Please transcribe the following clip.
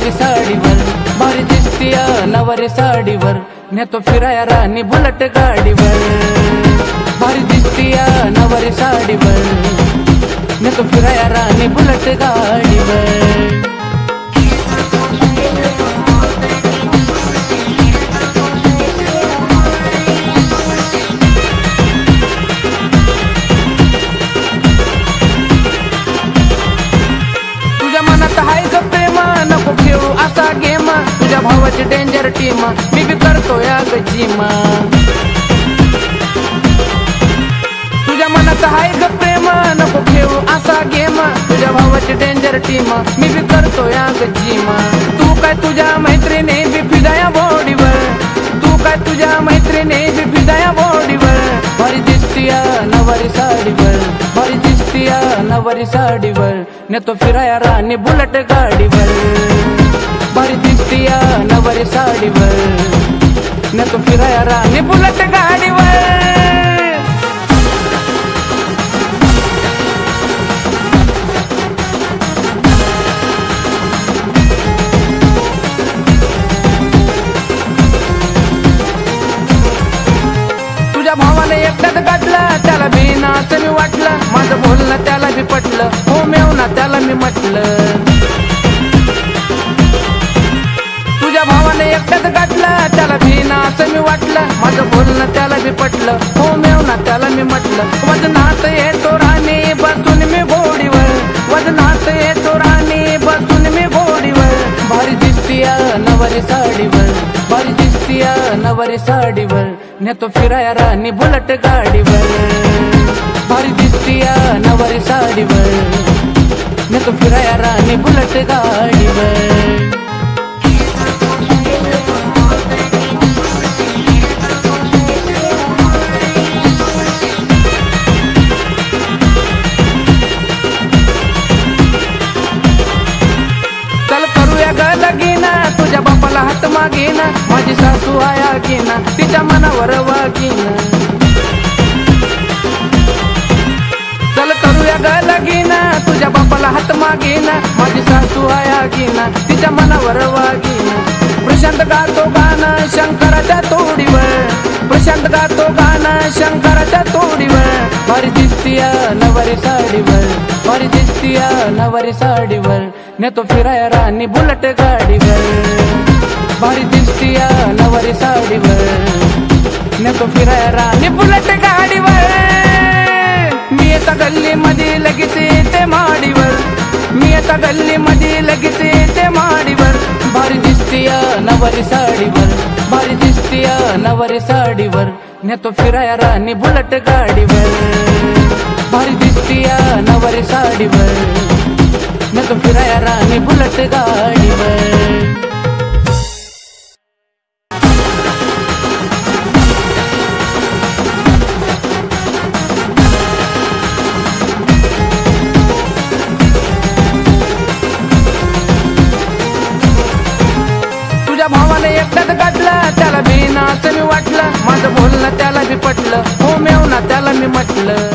नवरी साडीवर, भारी दिसतीया नवरी साडीवर, नेतो फिराया राणी बुलेट गाडीवर, भारी दिसतीया नवरी साडीवर, नेतो फिराया राणी बुलेट गाडीवर। नको खेळू असा गेम, तुझ्या भावाची डेंजर टीम, मी बी करतो या गजीमा। तुझ्या मनात हाय ग प्रेम, नको खेळू असा गेम, तुझ्या भावाची डेंजर टीम, मी बी करतो या गजीमा। तू काय तुझ्या मैत्रिणी बी फिदाया बॉडीवर, तू काय तुझ्या मैत्रिणी बी फिदाया बॉडीवर, भारी दिसतीया नवरी साडीवर, भारी दिसतीया नवरी साडीवर, नेतो फिराया राणी बुलेट गाडीवर, भारी दिसतीया नवरी साडीवर, नेतो फिराया राणी बुलेट गाडीवर। तुझ्या भावाने एकट्यात गाठलं, त्याला बी नाच मी वाटलं, माझं बोलणं त्याला बी पटलं, हो मेवना त्याला मी म्हटलं। तुझ्या भावाने एकट्यात गाठलं, त्याला बी नाच मी वाटलं, माझं बोलणं त्याला बी पटलं, हो मेवना त्याला मी म्हटलं। वजनात येतो राणी बसून मी घोडीवर, वजनात येतो राणी बसून मी घोडीवर, भारी दिसतीया नवरी साडीवर, भारी दिसतीया नवरी साडीवर, नेतो फिराया राणी बुलेट गाडीवर, भारी दिसतीया नवरी साडीवर, नेतो फिराया राणी बुलेट गाडीवर। चल करूया ग लगीना, तुझ्या बापाला हात मागीना, माझी सासू आया घेना, तिच्या मनावर वागीना। चल करूया ग लगीना, तुझ्या बापाला हात मागीना, माझी सासू आया घेना, तिच्या मनावर वागीना। प्रशांत गातो गाणं शंकराच्या तोडीवर, प्रशांत गातो गाणं शंकराच्या तोडीवर, भारी दिसतीया नवरी साडीवर, भारी दिसतीया नवरी साडीवर, नेतो फिराया राणी बुलेट गाडीवर, भारी दिसतीया नवरी साडीवर, नेतो फिराया राणी बुलेट गाडीवर। मी येता गल्ली मध्ये लगेच येते माडीवर, मी येता गल्ली मध्ये लगेच येते माडीवर, भारी दिसतीया नवरी साडीवर, भारी दिसतीया नवरी साडीवर, नेतो फिराया राणी बुलेट गाडीवर, भारी दिसतीया नवरी साडीवर, नेतो फिराया राणी बुलेट गाडीवर। तुझ्या भावाने एकट्यात गाठलं, त्याला बी नाच मी वाटलं, माझं बोलणं त्याला बी पटलं, हो मेवना त्याला मी म्हटलं।